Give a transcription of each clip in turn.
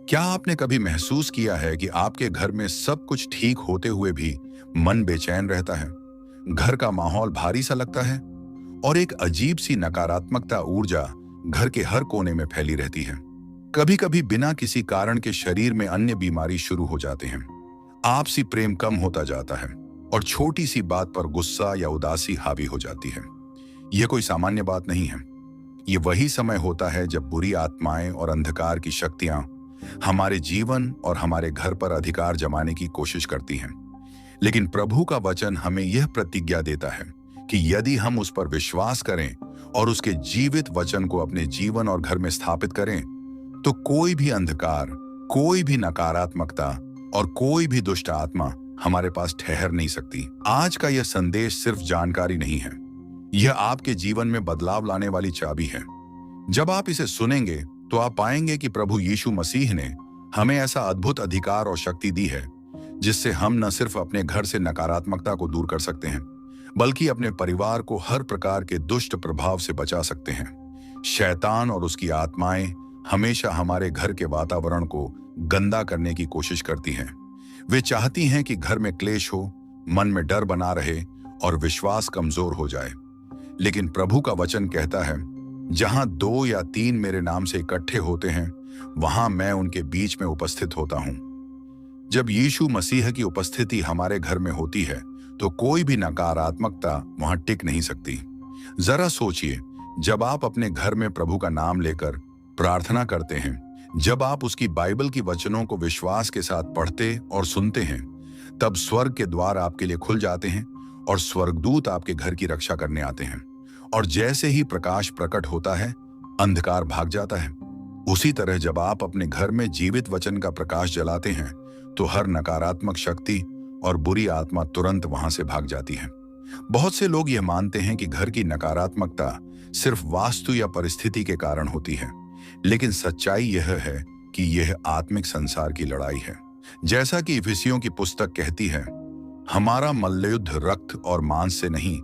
क्या आपने कभी महसूस किया है कि आपके घर में सब कुछ ठीक होते हुए भी मन बेचैन रहता है? घर का माहौल भारी सा लगता है और एक अजीब सी नकारात्मकता ऊर्जा घर के हर कोने में फैली रहती है। कभी कभी बिना किसी कारण के शरीर में अन्य बीमारी शुरू हो जाते हैं। आपसी प्रेम कम होता जाता है और छोटी सी बात पर गुस्सा या उदासी हावी हो जाती है। यह कोई सामान्य बात नहीं है। ये वही समय होता है जब बुरी आत्माएं और अंधकार की शक्तियां हमारे जीवन और हमारे घर पर अधिकार जमाने की कोशिश करती हैं। लेकिन प्रभु का वचन हमें यह प्रतिज्ञा देता है कि यदि हम उस पर विश्वास करें और उसके जीवित वचन को अपने जीवन और घर में स्थापित करें, तो कोई भी अंधकार, कोई भी नकारात्मकता और कोई भी दुष्ट आत्मा हमारे पास ठहर नहीं सकती। आज का यह संदेश सिर्फ जानकारी नहीं है, यह आपके जीवन में बदलाव लाने वाली चाबी है। जब आप इसे सुनेंगे तो आप पाएंगे कि प्रभु यीशु मसीह ने हमें ऐसा अद्भुत अधिकार और शक्ति दी है जिससे हम न सिर्फ अपने घर से नकारात्मकता को दूर कर सकते हैं, बल्कि अपने परिवार को हर प्रकार के दुष्ट प्रभाव से बचा सकते हैं। शैतान और उसकी आत्माएं हमेशा हमारे घर के वातावरण को गंदा करने की कोशिश करती हैं। वे चाहती हैं कि घर में क्लेश हो, मन में डर बना रहे और विश्वास कमजोर हो जाए। लेकिन प्रभु का वचन कहता है, जहां 2 या 3 मेरे नाम से इकट्ठे होते हैं, वहां मैं उनके बीच में उपस्थित होता हूं। जब यीशु मसीह की उपस्थिति हमारे घर में होती है तो कोई भी नकारात्मकता वहां टिक नहीं सकती। जरा सोचिए, जब आप अपने घर में प्रभु का नाम लेकर प्रार्थना करते हैं, जब आप उसकी बाइबल की वचनों को विश्वास के साथ पढ़ते और सुनते हैं, तब स्वर्ग के द्वार आपके लिए खुल जाते हैं और स्वर्गदूत आपके घर की रक्षा करने आते हैं। और जैसे ही प्रकाश प्रकट होता है, अंधकार भाग जाता है। उसी तरह जब आप अपने घर में जीवित वचन का प्रकाश जलाते हैं, तो हर नकारात्मक शक्ति और बुरी आत्मा तुरंत वहां से भाग जाती है। बहुत से लोग यह मानते हैं कि घर की नकारात्मकता सिर्फ वास्तु या परिस्थिति के कारण होती है, लेकिन सच्चाई यह है कि यह आत्मिक संसार की लड़ाई है। जैसा कि इफिसियों की पुस्तक कहती है, हमारा मल्लयुद्ध रक्त और मांस से नहीं,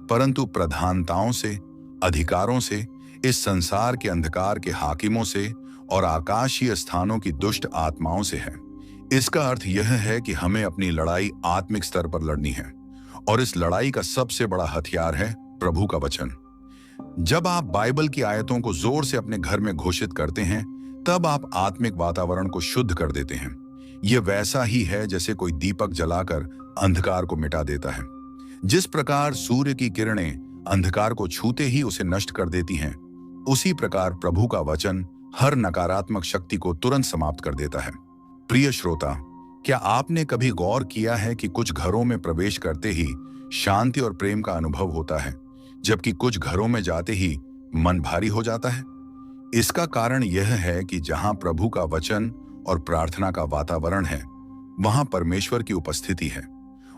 परंतु प्रधानताओं से, अधिकारों से, इस संसार के अंधकार के हाकिमों से और आकाशीय स्थानों की दुष्ट आत्माओं से है। इसका अर्थ यह है कि हमें अपनी लड़ाई आत्मिक स्तर पर लड़नी है, और इस लड़ाई का सबसे बड़ा हथियार है प्रभु का वचन। जब आप बाइबल की आयतों को जोर से अपने घर में घोषित करते हैं, तब आप आत्मिक वातावरण को शुद्ध कर देते हैं। यह वैसा ही है जैसे कोई दीपक जलाकर अंधकार को मिटा देता है। जिस प्रकार सूर्य की किरणें अंधकार को छूते ही उसे नष्ट कर देती हैं, उसी प्रकार प्रभु का वचन हर नकारात्मक शक्ति को तुरंत समाप्त कर देता है। प्रिय श्रोता, क्या आपने कभी गौर किया है कि कुछ घरों में प्रवेश करते ही शांति और प्रेम का अनुभव होता है, जबकि कुछ घरों में जाते ही मन भारी हो जाता है? इसका कारण यह है कि जहां प्रभु का वचन और प्रार्थना का वातावरण है, वहां परमेश्वर की उपस्थिति है,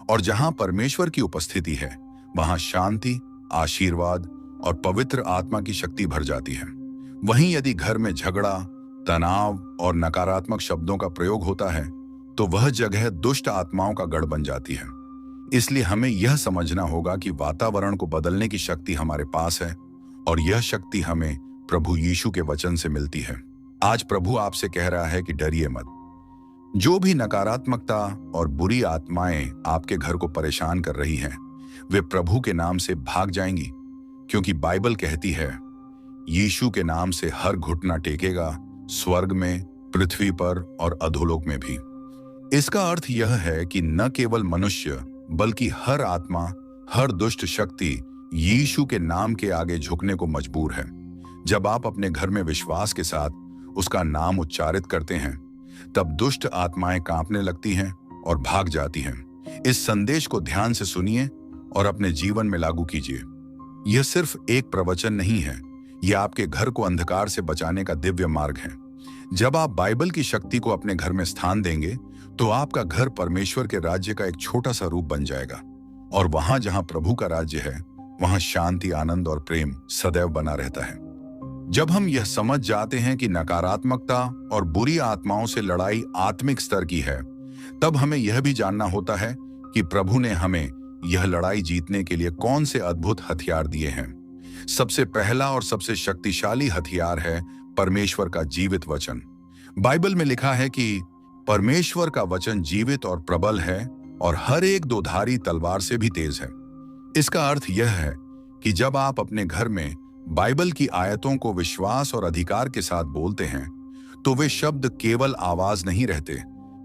और जहां परमेश्वर की उपस्थिति है, वहां शांति, आशीर्वाद और पवित्र आत्मा की शक्ति भर जाती है। वहीं यदि घर में झगड़ा, तनाव और नकारात्मक शब्दों का प्रयोग होता है, तो वह जगह दुष्ट आत्माओं का गढ़ बन जाती है। इसलिए हमें यह समझना होगा कि वातावरण को बदलने की शक्ति हमारे पास है, और यह शक्ति हमें प्रभु यीशु के वचन से मिलती है। आज प्रभु आपसे कह रहा है कि डरिए मत। जो भी नकारात्मकता और बुरी आत्माएं आपके घर को परेशान कर रही हैं, वे प्रभु के नाम से भाग जाएंगी, क्योंकि बाइबल कहती है, यीशु के नाम से हर घुटना टेकेगा, स्वर्ग में, पृथ्वी पर और अधोलोक में भी। इसका अर्थ यह है कि न केवल मनुष्य बल्कि हर आत्मा, हर दुष्ट शक्ति यीशु के नाम के आगे झुकने को मजबूर है। जब आप अपने घर में विश्वास के साथ उसका नाम उच्चारित करते हैं, तब दुष्ट आत्माएं कांपने लगती हैं और भाग जाती हैं। इस संदेश को ध्यान से सुनिए और अपने जीवन में लागू कीजिए। यह सिर्फ एक प्रवचन नहीं है, यह आपके घर को अंधकार से बचाने का दिव्य मार्ग है। जब आप बाइबल की शक्ति को अपने घर में स्थान देंगे, तो आपका घर परमेश्वर के राज्य का एक छोटा सा रूप बन जाएगा, और वहां जहां प्रभु का राज्य है, वहां शांति, आनंद और प्रेम सदैव बना रहता है। जब हम यह समझ जाते हैं कि नकारात्मकता और बुरी आत्माओं से लड़ाई आत्मिक स्तर की है, तब हमें यह भी जानना होता है कि प्रभु ने हमें यह लड़ाई जीतने के लिए कौन से अद्भुत हथियार दिए हैं। सबसे पहला और सबसे शक्तिशाली हथियार है परमेश्वर का जीवित वचन। बाइबल में लिखा है कि परमेश्वर का वचन जीवित और प्रबल है और हर एक दोधारी तलवार से भी तेज है। इसका अर्थ यह है कि जब आप अपने घर में बाइबल की आयतों को विश्वास और अधिकार के साथ बोलते हैं, तो वे शब्द केवल आवाज नहीं रहते,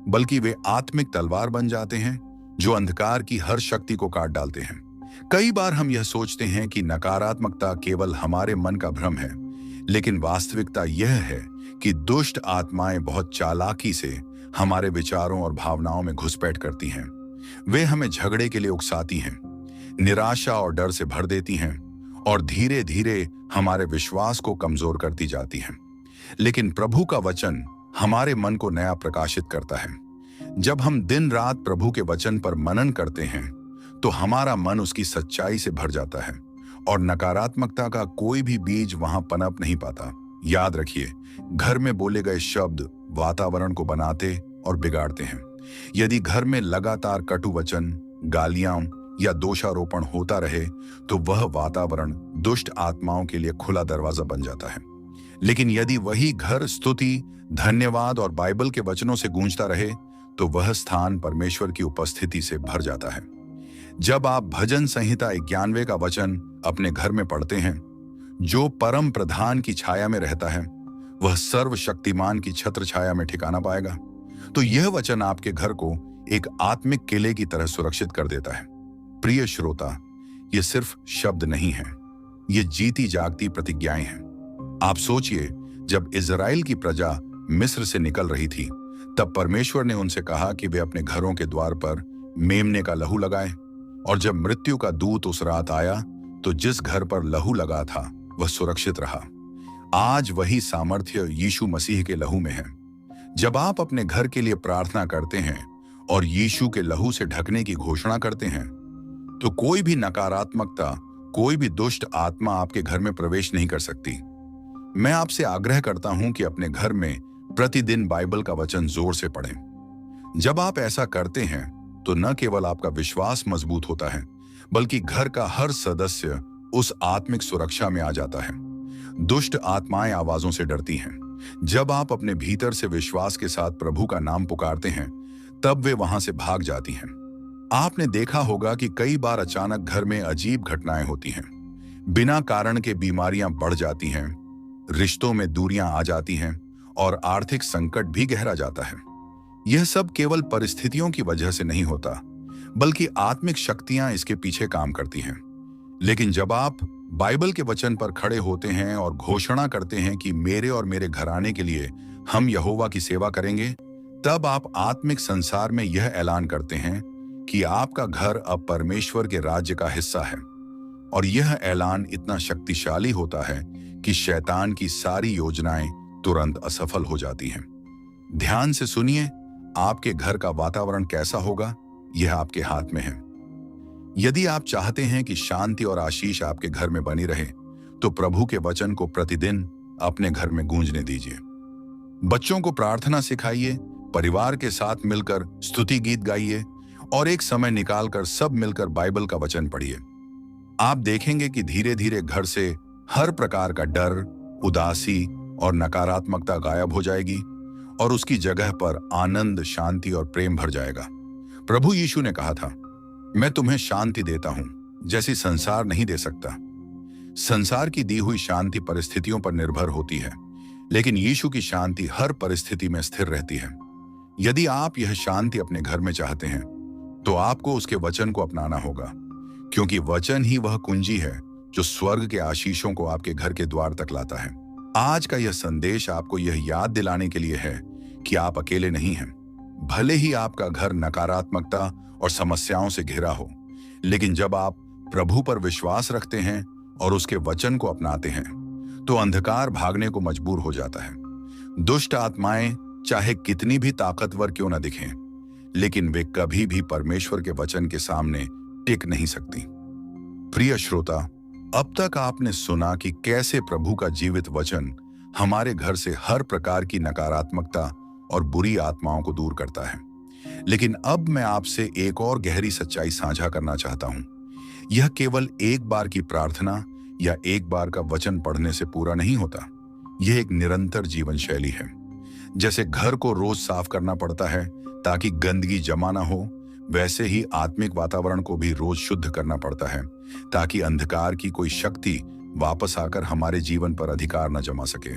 बल्कि वे आत्मिक तलवार बन जाते हैं जो अंधकार की हर शक्ति को काट डालते हैं। कई बार हम यह सोचते हैं कि नकारात्मकता केवल हमारे मन का भ्रम है, लेकिन वास्तविकता यह है कि दुष्ट आत्माएं बहुत चालाकी से हमारे विचारों और भावनाओं में घुसपैठ करती हैं। वे हमें झगड़े के लिए उकसाती हैं, निराशा और डर से भर देती हैं और धीरे धीरे हमारे विश्वास को कमजोर करती जाती हैं। लेकिन प्रभु का वचन हमारे मन को नया प्रकाशित करता है। जब हम दिन रात प्रभु के वचन पर मनन करते हैं, तो हमारा मन उसकी सच्चाई से भर जाता है और नकारात्मकता का कोई भी बीज वहां पनप नहीं पाता। याद रखिए, घर में बोले गए शब्द वातावरण को बनाते और बिगाड़ते हैं। यदि घर में लगातार कटु वचन, गालियां या दोषारोपण होता रहे, तो वह वातावरण दुष्ट आत्माओं के लिए खुला दरवाजा बन जाता है। लेकिन यदि वही घर स्तुति, धन्यवाद और बाइबल के वचनों से गूंजता रहे, तो वह स्थान परमेश्वर की उपस्थिति से भर जाता है। जब आप भजन संहिता 91 का वचन अपने घर में पढ़ते हैं, जो परम प्रधान की छाया में रहता है वह सर्वशक्तिमान की छत्र छाया में ठिकाना पाएगा, तो यह वचन आपके घर को एक आत्मिक किले की तरह सुरक्षित कर देता है। प्रिय श्रोता, ये सिर्फ शब्द नहीं है, ये जीती जागती प्रतिज्ञाएं हैं। आप सोचिए, जब इजराइल की प्रजा मिस्र से निकल रही थी, तब परमेश्वर ने उनसे कहा कि वे अपने घरों के द्वार पर मेमने का लहू लगाएं। और जब मृत्यु का दूत उस रात आया, तो जिस घर पर लहू लगा था वह सुरक्षित रहा। आज वही सामर्थ्य यीशु मसीह के लहू में है। जब आप अपने घर के लिए प्रार्थना करते हैं और यीशु के लहू से ढकने की घोषणा करते हैं, तो कोई भी नकारात्मकता, कोई भी दुष्ट आत्मा आपके घर में प्रवेश नहीं कर सकती। मैं आपसे आग्रह करता हूं कि अपने घर में प्रतिदिन बाइबल का वचन जोर से पढ़ें। जब आप ऐसा करते हैं, तो न केवल आपका विश्वास मजबूत होता है, बल्कि घर का हर सदस्य उस आत्मिक सुरक्षा में आ जाता है। दुष्ट आत्माएं आवाजों से डरती हैं। जब आप अपने भीतर से विश्वास के साथ प्रभु का नाम पुकारते हैं, तब वे वहां से भाग जाती हैं। आपने देखा होगा कि कई बार अचानक घर में अजीब घटनाएं होती हैं। बिना कारण के बीमारियां बढ़ जाती हैं, रिश्तों में दूरियां आ जाती हैं और आर्थिक संकट भी गहरा जाता है। यह सब केवल परिस्थितियों की वजह से नहीं होता, बल्कि आत्मिक शक्तियां इसके पीछे काम करती हैं। लेकिन जब आप बाइबल के वचन पर खड़े होते हैं और घोषणा करते हैं कि मेरे और मेरे घराने के लिए हम यहोवा की सेवा करेंगे, तब आप आत्मिक संसार में यह ऐलान करते हैं कि आपका घर अब परमेश्वर के राज्य का हिस्सा है। और यह ऐलान इतना शक्तिशाली होता है कि शैतान की सारी योजनाएं तुरंत असफल हो जाती हैं। ध्यान से सुनिए, आपके घर का वातावरण कैसा होगा, यह आपके हाथ में है। यदि आप चाहते हैं कि शांति और आशीष आपके घर में बनी रहे, तो प्रभु के वचन को प्रतिदिन अपने घर में गूंजने दीजिए। बच्चों को प्रार्थना सिखाइए, परिवार के साथ मिलकर स्तुति गीत गाइए और एक समय निकालकर सब मिलकर बाइबल का वचन पढ़िए। आप देखेंगे कि धीरे धीरे घर से हर प्रकार का डर, उदासी और नकारात्मकता गायब हो जाएगी और उसकी जगह पर आनंद, शांति और प्रेम भर जाएगा। प्रभु यीशु ने कहा था, मैं तुम्हें शांति देता हूं, जैसी संसार नहीं दे सकता। संसार की दी हुई शांति परिस्थितियों पर निर्भर होती है, लेकिन यीशु की शांति हर परिस्थिति में स्थिर रहती है। यदि आप यह शांति अपने घर में चाहते हैं, तो आपको उसके वचन को अपनाना होगा, क्योंकि वचन ही वह कुंजी है जो स्वर्ग के आशीषों को आपके घर के द्वार तक लाता है। आज का यह संदेश आपको यह याद दिलाने के लिए है कि आप अकेले नहीं हैं। भले ही आपका घर नकारात्मकता और समस्याओं से घिरा हो, लेकिन जब आप प्रभु पर विश्वास रखते हैं और उसके वचन को अपनाते हैं, तो अंधकार भागने को मजबूर हो जाता है। दुष्ट आत्माएं चाहे कितनी भी ताकतवर क्यों न दिखें, लेकिन वे कभी भी परमेश्वर के वचन के सामने टिक नहीं सकती। प्रिय श्रोता, अब तक आपने सुना कि कैसे प्रभु का जीवित वचन हमारे घर से हर प्रकार की नकारात्मकता और बुरी आत्माओं को दूर करता है। लेकिन अब मैं आपसे एक और गहरी सच्चाई साझा करना चाहता हूं। यह केवल एक बार की प्रार्थना या एक बार का वचन पढ़ने से पूरा नहीं होता। यह एक निरंतर जीवन शैली है। जैसे घर को रोज साफ करना पड़ता है ताकि गंदगी जमा ना हो, वैसे ही आत्मिक वातावरण को भी रोज शुद्ध करना पड़ता है ताकि अंधकार की कोई शक्ति वापस आकर हमारे जीवन पर अधिकार न जमा सके।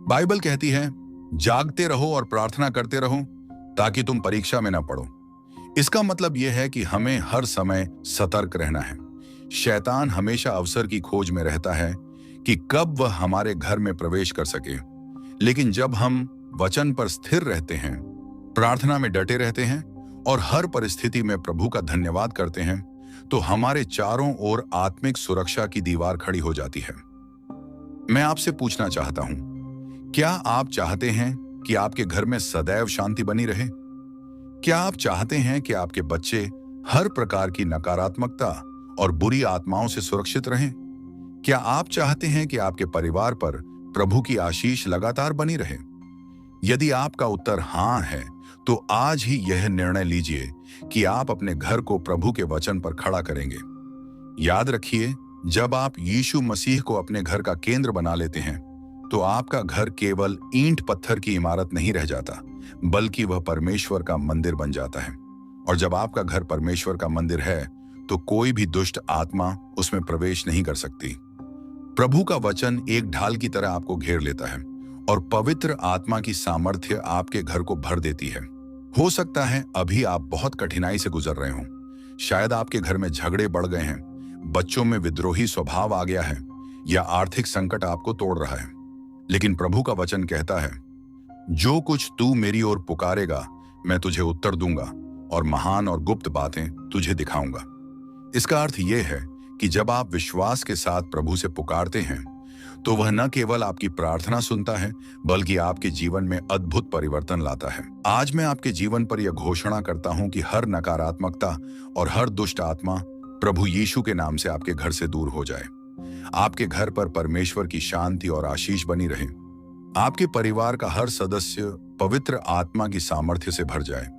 बाइबल कहती है, जागते रहो और प्रार्थना करते रहो ताकि तुम परीक्षा में ना पड़ो। इसका मतलब यह है कि हमें हर समय सतर्क रहना है। शैतान हमेशा अवसर की खोज में रहता है कि कब वह हमारे घर में प्रवेश कर सके, लेकिन जब हम वचन पर स्थिर रहते हैं, प्रार्थना में डटे रहते हैं और हर परिस्थिति में प्रभु का धन्यवाद करते हैं, तो हमारे चारों ओर आत्मिक सुरक्षा की दीवार खड़ी हो जाती है। मैं आपसे पूछना चाहता हूं, क्या आप चाहते हैं कि आपके घर में सदैव शांति बनी रहे? क्या आप चाहते हैं कि आपके बच्चे हर प्रकार की नकारात्मकता और बुरी आत्माओं से सुरक्षित रहें? क्या आप चाहते हैं कि आपके परिवार पर प्रभु की आशीष लगातार बनी रहे? यदि आपका उत्तर हां है, तो आज ही यह निर्णय लीजिए कि आप अपने घर को प्रभु के वचन पर खड़ा करेंगे। याद रखिए, जब आप यीशु मसीह को अपने घर का केंद्र बना लेते हैं, तो आपका घर केवल ईंट पत्थर की इमारत नहीं रह जाता, बल्कि वह परमेश्वर का मंदिर बन जाता है। और जब आपका घर परमेश्वर का मंदिर है, तो कोई भी दुष्ट आत्मा उसमें प्रवेश नहीं कर सकती। प्रभु का वचन एक ढाल की तरह आपको घेर लेता है और पवित्र आत्मा की सामर्थ्य आपके घर को भर देती है। हो सकता है अभी आप बहुत कठिनाई से गुजर रहे हों। शायद आपके घर में झगड़े बढ़ गए हैं, बच्चों में विद्रोही स्वभाव आ गया है, या आर्थिक संकट आपको तोड़ रहा है। लेकिन प्रभु का वचन कहता है, जो कुछ तू मेरी ओर पुकारेगा, मैं तुझे उत्तर दूंगा और महान और गुप्त बातें तुझे दिखाऊंगा। इसका अर्थ यह है कि जब आप विश्वास के साथ प्रभु से पुकारते हैं, तो वह न केवल आपकी प्रार्थना सुनता है, बल्कि आपके जीवन में अद्भुत परिवर्तन लाता है। आज मैं आपके जीवन पर यह घोषणा करता हूं कि हर नकारात्मकता और हर दुष्ट आत्मा प्रभु यीशु के नाम से आपके घर से दूर हो जाए। आपके घर पर परमेश्वर की शांति और आशीष बनी रहे। आपके परिवार का हर सदस्य पवित्र आत्मा की सामर्थ्य से भर जाए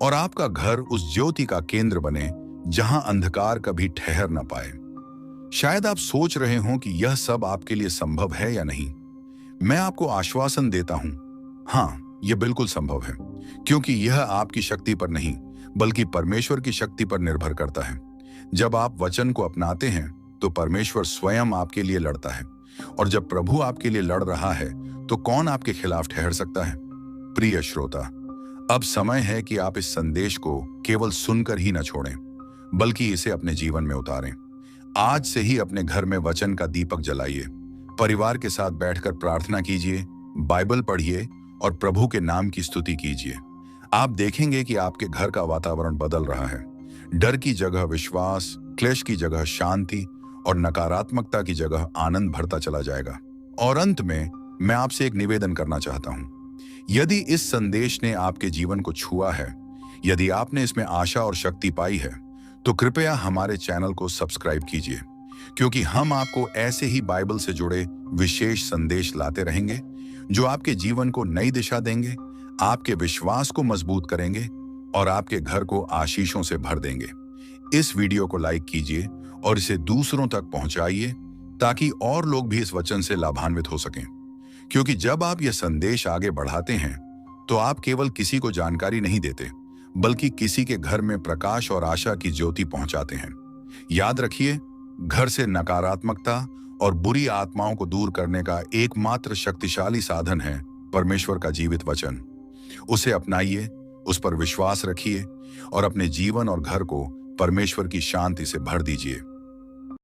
और आपका घर उस ज्योति का केंद्र बने जहां अंधकार कभी ठहर न पाए। शायद आप सोच रहे हो कि यह सब आपके लिए संभव है या नहीं। मैं आपको आश्वासन देता हूं, हां, यह बिल्कुल संभव है, क्योंकि यह आपकी शक्ति पर नहीं, बल्कि परमेश्वर की शक्ति पर निर्भर करता है। जब आप वचन को अपनाते हैं, तो परमेश्वर स्वयं आपके लिए लड़ता है, और जब प्रभु आपके लिए लड़ रहा है, तो कौन आपके खिलाफ ठहर सकता है? प्रिय श्रोता, अब समय है कि आप इस संदेश को केवल सुनकर ही न छोड़ें, बल्कि इसे अपने जीवन में उतारें। आज से ही अपने घर में वचन का दीपक जलाइए, परिवार के साथ बैठकर प्रार्थना कीजिए, बाइबल पढ़िए और प्रभु के नाम की स्तुति कीजिए। आप देखेंगे कि आपके घर का वातावरण बदल रहा है। डर की जगह विश्वास, क्लेश की जगह शांति और नकारात्मकता की जगह आनंद भरता चला जाएगा। और अंत में मैं आपसे एक निवेदन करना चाहता हूं। यदि इस संदेश ने आपके जीवन को छुआ है, यदि आपने इसमें आशा और शक्ति पाई है, तो कृपया हमारे चैनल को सब्सक्राइब कीजिए, क्योंकि हम आपको ऐसे ही बाइबल से जुड़े विशेष संदेश लाते रहेंगे, जो आपके जीवन को नई दिशा देंगे, आपके विश्वास को मजबूत करेंगे और आपके घर को आशीषों से भर देंगे। इस वीडियो को लाइक कीजिए और इसे दूसरों तक पहुंचाइए, ताकि और लोग भी इस वचन से लाभान्वित हो सकें। क्योंकि जब आप यह संदेश आगे बढ़ाते हैं, तो आप केवल किसी को जानकारी नहीं देते, बल्कि किसी के घर में प्रकाश और आशा की ज्योति पहुंचाते हैं। याद रखिए, घर से नकारात्मकता और बुरी आत्माओं को दूर करने का एकमात्र शक्तिशाली साधन है परमेश्वर का जीवित वचन। उसे अपनाइए, उस पर विश्वास रखिए और अपने जीवन और घर को परमेश्वर की शांति से भर दीजिए।